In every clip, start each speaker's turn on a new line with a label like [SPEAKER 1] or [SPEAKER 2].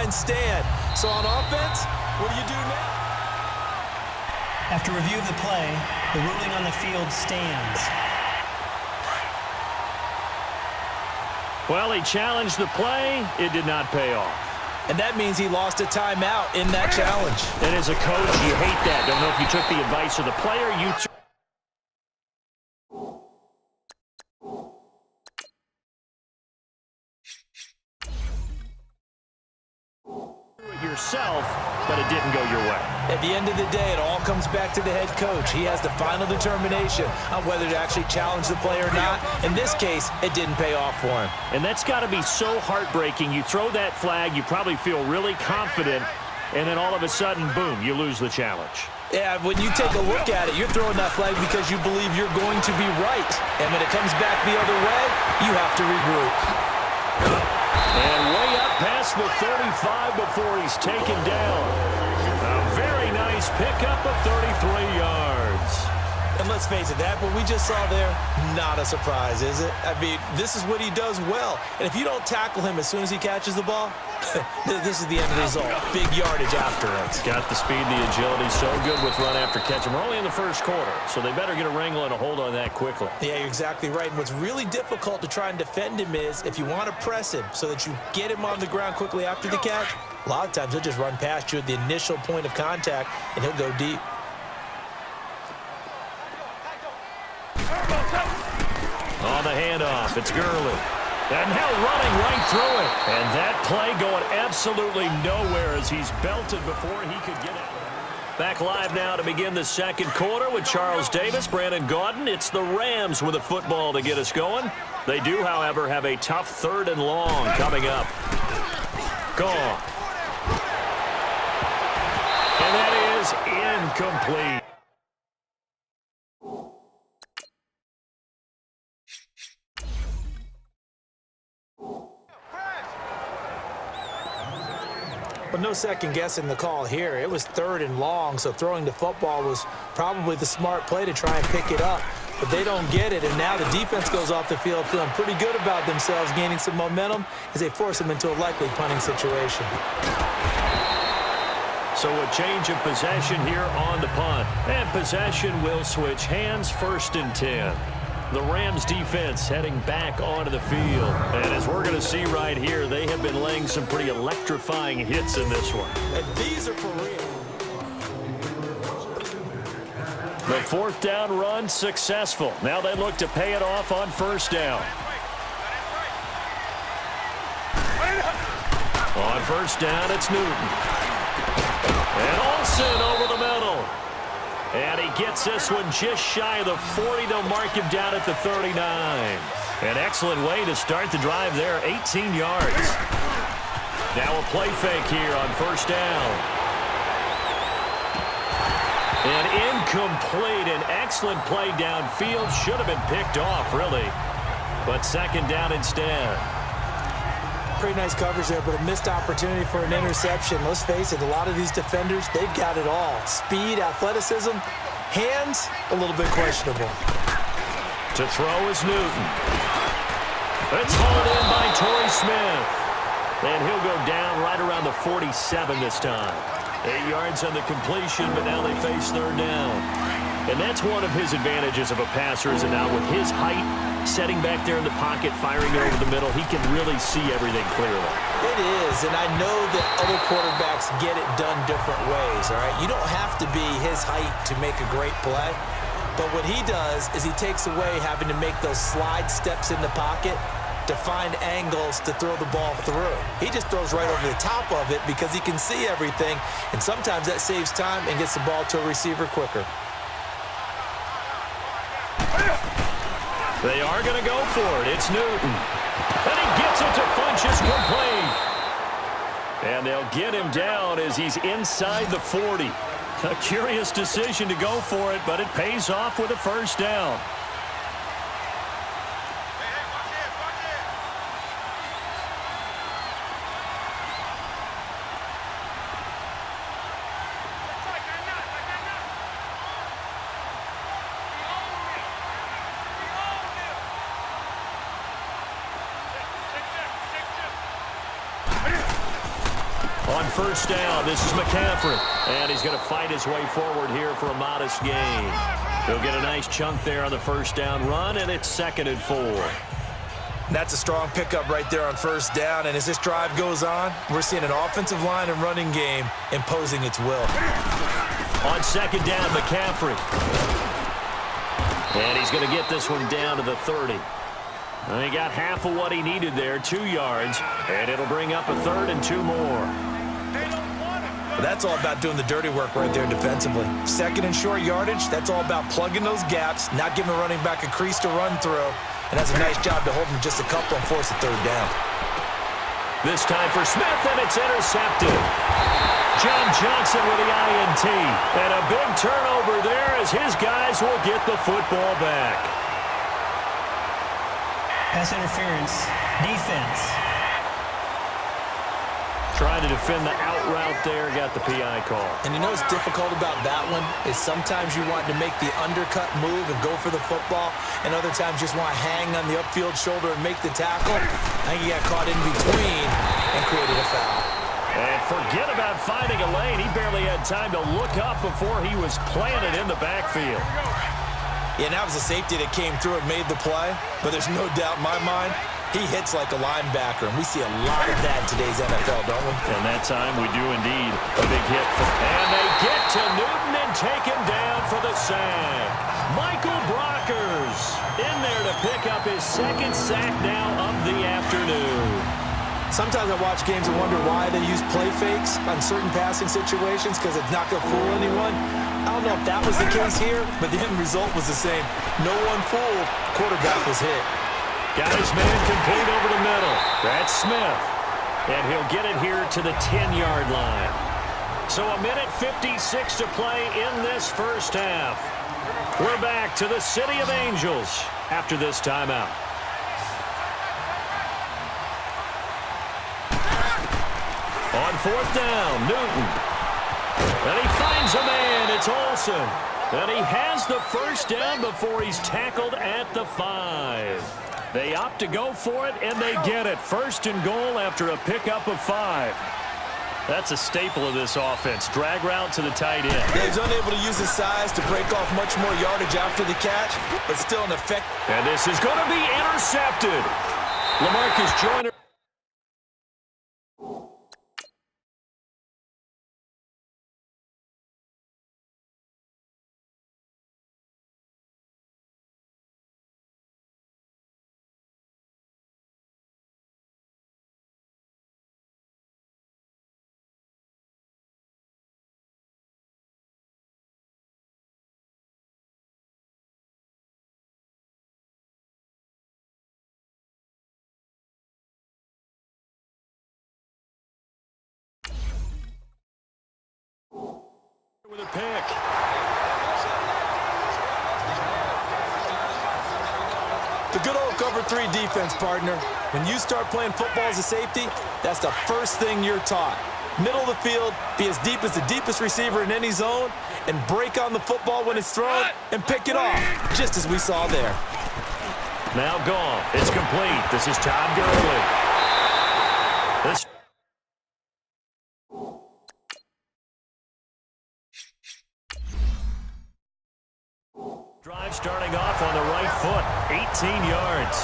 [SPEAKER 1] line stand. So on offense, what do you do now?
[SPEAKER 2] After review of the play, the ruling on the field stands.
[SPEAKER 3] Well, he challenged the play. It did not pay off.
[SPEAKER 1] And that means he lost a timeout in that challenge.
[SPEAKER 3] And as a coach, you hate that. Don't know if you took the advice of the player. You yourself, but it didn't go your way.
[SPEAKER 1] At the end of the day, it all comes back to the head coach. He has the final determination on whether to actually challenge the play or not. In this case, it didn't pay off for him.
[SPEAKER 3] And that's got to be so heartbreaking. You throw that flag, you probably feel really confident, and then all of a sudden, boom, you lose the challenge.
[SPEAKER 1] Yeah, when you take a look at it, you're throwing that flag because you believe you're going to be right. And when it comes back the other way, you have to regroup.
[SPEAKER 3] And way up past the 35 before he's taken down. A very nice pickup of 33 yards.
[SPEAKER 1] And let's face it, that what we just saw there, not a surprise, is it? I mean, this is what he does well. And if you don't tackle him as soon as he catches the ball, this is the end result. Big yardage after it.
[SPEAKER 3] Got the speed, the agility, so good with run after catch. And we're only in the first quarter, so they better get a wrangle and a hold on that quickly.
[SPEAKER 1] Yeah, you're exactly right. And what's really difficult to try and defend him is if you want to press him so that you get him on the ground quickly after the catch, a lot of times he'll just run past you at the initial point of contact, and he'll go deep.
[SPEAKER 3] On the handoff, it's Gurley. And now running right through it. And that play going absolutely nowhere as he's belted before he could get it. Back live now to begin the second quarter with Charles Davis, Brandon Gaudin. It's the Rams with a football to get us going. They do, however, have a tough 3rd and long coming up. Gone. And that is incomplete.
[SPEAKER 1] But no second guessing the call here. It was 3rd and long, so throwing the football was probably the smart play to try and pick it up. But they don't get it, and now the defense goes off the field feeling pretty good about themselves, gaining some momentum as they force them into a likely punting situation.
[SPEAKER 3] So a change of possession here on the punt. And possession will switch hands, 1st and 10. The Rams defense heading back onto the field. And as we're going to see right here, they have been laying some pretty electrifying hits in this one.
[SPEAKER 1] And these are for real.
[SPEAKER 3] The 4th down run successful. Now they look to pay it off on 1st down. On 1st down, it's Newton. And Olsen over the middle. And he gets this one just shy of the 40. They'll mark him down at the 39. An excellent way to start the drive there, 18 yards. Now a play fake here on 1st down. And incomplete. An excellent play downfield. Should have been picked off, really. But 2nd down instead.
[SPEAKER 1] Pretty nice coverage there, but a missed opportunity for an interception. Let's face it, a lot of these defenders, they've got it all. Speed, athleticism, hands, a little bit questionable.
[SPEAKER 3] To throw is Newton. It's hauled in by Torrey Smith. And he'll go down right around the 47 this time. 8 yards on the completion, but now they face 3rd down. And that's one of his advantages of a passer, is it now with his height, setting back there in the pocket, firing it over the middle, he can really see everything clearly.
[SPEAKER 1] It is, and I know that other quarterbacks get it done different ways, all right? You don't have to be his height to make a great play, but what he does is he takes away having to make those slide steps in the pocket to find angles to throw the ball through. He just throws right over the top of it because he can see everything, and sometimes that saves time and gets the ball to a receiver quicker.
[SPEAKER 3] They are going to go for it. It's Newton. And he gets it to Funchess complete. And they'll get him down as he's inside the 40. A curious decision to go for it, but it pays off with a 1st down. On first down, this is McCaffrey. And he's going to fight his way forward here for a modest gain. He'll get a nice chunk there on the first down run, and it's 2nd and 4.
[SPEAKER 1] That's a strong pickup right there on first down, and as this drive goes on, we're seeing an offensive line and running game imposing its will.
[SPEAKER 3] On 2nd down, McCaffrey. And he's going to get this one down to the 30. He got half of what he needed there, 2 yards, and it'll bring up a 3rd and 2 more.
[SPEAKER 1] That's all about doing the dirty work right there defensively. 2nd and short yardage, that's all about plugging those gaps, not giving a running back a crease to run through, and that's a nice job to hold him just a couple and force a 3rd down.
[SPEAKER 3] This time for Smith, and it's intercepted. John Johnson with the INT, and a big turnover there as his guys will get the football back.
[SPEAKER 2] Pass interference. Defense.
[SPEAKER 3] Trying to defend the out route there, got the PI call.
[SPEAKER 1] And you know what's difficult about that one is sometimes you want to make the undercut move and go for the football, and other times just want to hang on the upfield shoulder and make the tackle. I think he got caught in between and created a foul.
[SPEAKER 3] And forget about finding a lane. He barely had time to look up before he was planted in the backfield.
[SPEAKER 1] Yeah, and that was a safety that came through and made the play, but there's no doubt in my mind he hits like a linebacker, and we see a lot of that in today's NFL, don't we?
[SPEAKER 3] And that time we do indeed. A big hit. And they get to Newton and take him down for the sack. Michael Brockers in there to pick up his 2nd sack now of the afternoon.
[SPEAKER 1] Sometimes I watch games and wonder why they use play fakes on certain passing situations because it's not going to fool anyone. I don't know if that was the case here, but the end result was the same. No one fooled. Quarterback was hit.
[SPEAKER 3] Got his man complete over the middle. That's Smith. And he'll get it here to the 10-yard line. So a minute 56 to play in this first half. We're back to the City of Angels after this timeout. On 4th down, Newton. And he finds a man. It's Olsen. And he has the first down before he's tackled at the 5. They opt to go for it, and they get it. 1st and goal after a pickup of 5. That's a staple of this offense. Drag route to the tight end.
[SPEAKER 1] Yeah, he's unable to use his size to break off much more yardage after the catch, but still an effect.
[SPEAKER 3] And this is going to be intercepted. LaMarcus Joyner. With a pick.
[SPEAKER 1] The good old cover 3 defense, partner. When you start playing football as a safety, that's the first thing you're taught. Middle of the field, be as deep as the deepest receiver in any zone, and break on the football when it's thrown and pick it off, just as we saw there.
[SPEAKER 3] Now gone. It's complete. This is Todd Gurley. This drive starting off on the right foot, 18 yards.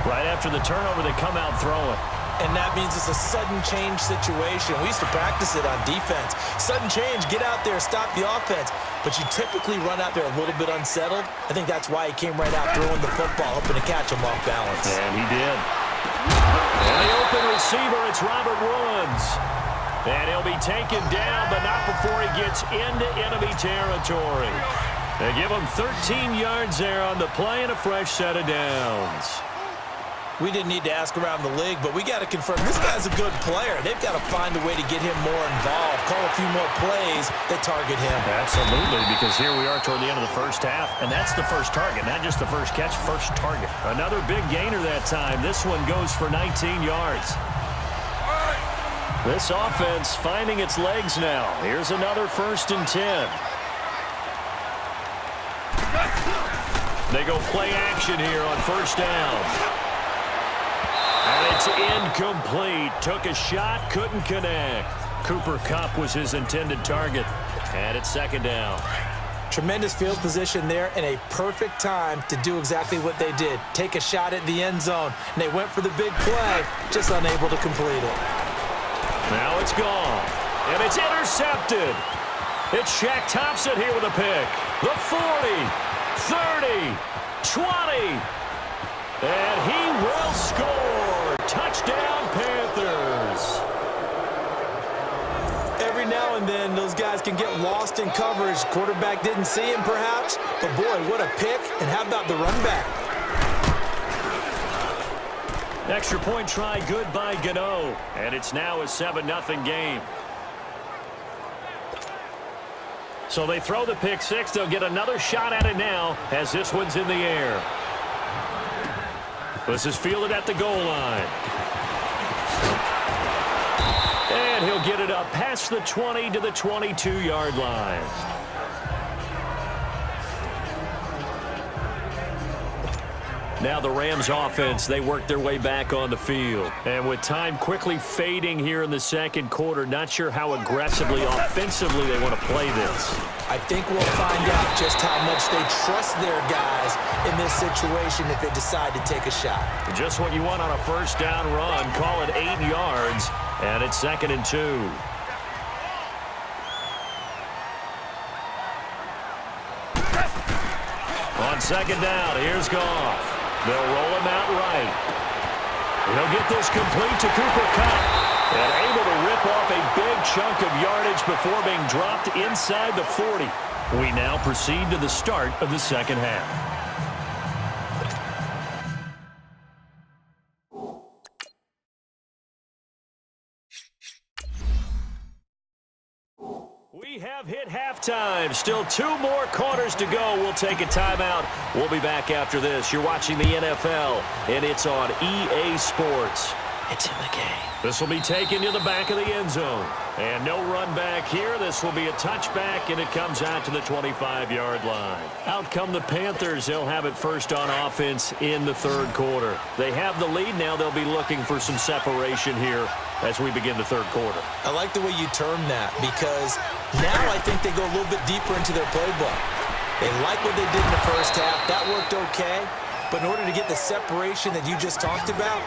[SPEAKER 3] Right after the turnover, they come out throwing.
[SPEAKER 1] And that means it's a sudden change situation. We used to practice it on defense. Sudden change, get out there, stop the offense. But you typically run out there a little bit unsettled. I think that's why he came right out throwing the football, hoping to catch him off balance.
[SPEAKER 3] And he did. And the open receiver, it's Robert Woods. And he'll be taken down, but not before he gets into enemy territory. They give him 13 yards there on the play and a fresh set of downs.
[SPEAKER 1] We didn't need to ask around the league, but we got to confirm this guy's a good player. They've got to find a way to get him more involved, call a few more plays that target him.
[SPEAKER 3] Absolutely, because here we are toward the end of the first half, and that's the first target, not just the first catch, first target. Another big gainer that time. This one goes for 19 yards. This offense finding its legs now. Here's another 1st and 10. They go play action here on 1st down. And they It's incomplete. Took a shot, couldn't connect. Cooper Kupp was his intended target. And it's second down.
[SPEAKER 1] Tremendous field position there and a perfect time to do exactly what they did. Take a shot at the end zone. And they went for the big play, just unable to complete it.
[SPEAKER 3] Now it's gone. And it's intercepted. It's Shaq Thompson here with a pick. The 40, 30, 20. And he will score. Touchdown, Panthers.
[SPEAKER 1] Every now and then, those guys can get lost in coverage. Quarterback didn't see him, perhaps. But, boy, what a pick. And how about the run back?
[SPEAKER 3] Extra point try good by Gano. And it's now a 7-0 game. So they throw the pick six. They'll get another shot at it now as this one's in the air. This is fielded at the goal line. And he'll get it up past the 20 to the 22-yard line. Now the Rams offense, they work their way back on the field. And with time quickly fading here in the second quarter, not sure how aggressively, offensively they want to play this.
[SPEAKER 1] I think we'll find out just how much they trust their guys in this situation if they decide to take a shot.
[SPEAKER 3] Just what you want on a first down run. Call it 8 yards, and it's 2nd and 2. On second down, here's Goff. They'll roll him out right. He'll get this complete to Cooper Kupp. And able to rip off a big chunk of yardage before being dropped inside the 40. We now proceed to the start of the second half. We have hit halftime. Still 2 more quarters to go. We'll take a timeout. We'll be back after this. You're watching the NFL, and it's on EA Sports. It's in the game. This will be taken to the back of the end zone. And no run back here. This will be a touchback, and it comes out to the 25-yard line. Out come the Panthers. They'll have it first on offense in the third quarter. They have the lead now. They'll be looking for some separation here as we begin the third quarter.
[SPEAKER 1] I like the way you term that because now I think they go a little bit deeper into their playbook. They like what they did in the first half. That worked okay. But in order to get the separation that you just talked about,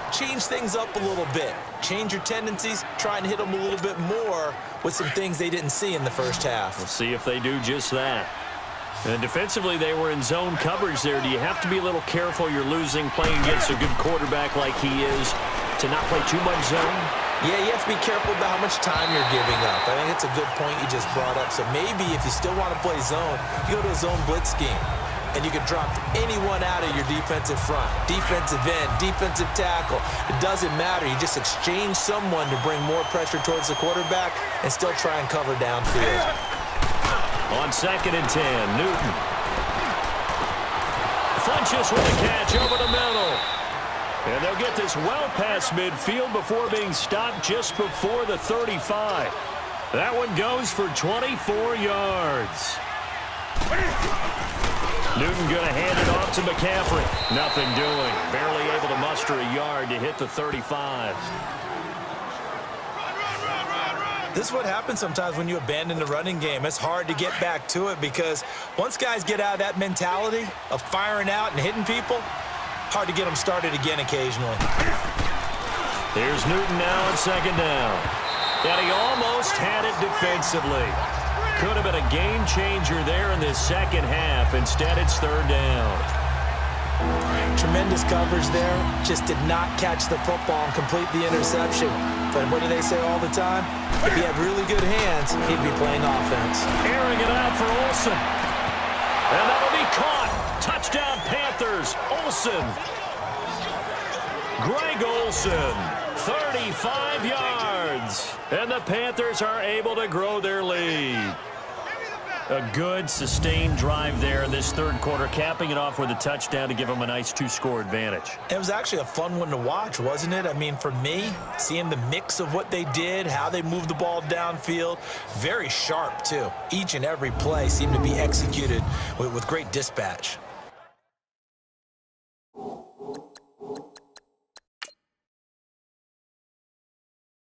[SPEAKER 1] change things up a little bit. Change your tendencies. Try and hit them a little bit more with some things they didn't see in the first half.
[SPEAKER 3] We'll see if they do just that. And defensively, they were in zone coverage there. Do you have to be a little careful? You're losing playing against a good quarterback like he is to not play too much zone?
[SPEAKER 1] Yeah, you have to be careful about how much time you're giving up. I think it's a good point you just brought up. So maybe if you still want to play zone, you go to a zone blitz scheme. And you can drop anyone out of your defensive front. Defensive end, defensive tackle. It doesn't matter. You just exchange someone to bring more pressure towards the quarterback and still try and cover downfield.
[SPEAKER 3] On 2nd and 10, Newton. Funches with a catch over the middle. And they'll get this well past midfield before being stopped just before the 35. That one goes for 24 yards. Newton going to hand it off to McCaffrey. Nothing doing. Barely able to muster a yard to hit the 35.
[SPEAKER 1] This is what happens sometimes when you abandon the running game. It's hard to get back to it because once guys get out of that mentality of firing out and hitting people, hard to get them started again occasionally.
[SPEAKER 3] Here's Newton now on 2nd down. And he almost had it defensively. Could have been a game changer there in this second half. Instead, it's 3rd down.
[SPEAKER 1] Tremendous coverage there. Just did not catch the football and complete the interception. But what do they say all the time? If he had really good hands, he'd be playing offense.
[SPEAKER 3] Airing it out for Olsen. And that'll be caught. Touchdown, Panthers. Olsen. Greg Olsen. 35 yards. And the Panthers are able to grow their lead. A good, sustained drive there in this third quarter, capping it off with a touchdown to give them a nice 2-score advantage.
[SPEAKER 1] It was actually a fun one to watch, wasn't it? I mean, for me, seeing the mix of what they did, how they moved the ball downfield, very sharp, too. Each and every play seemed to be executed with great dispatch.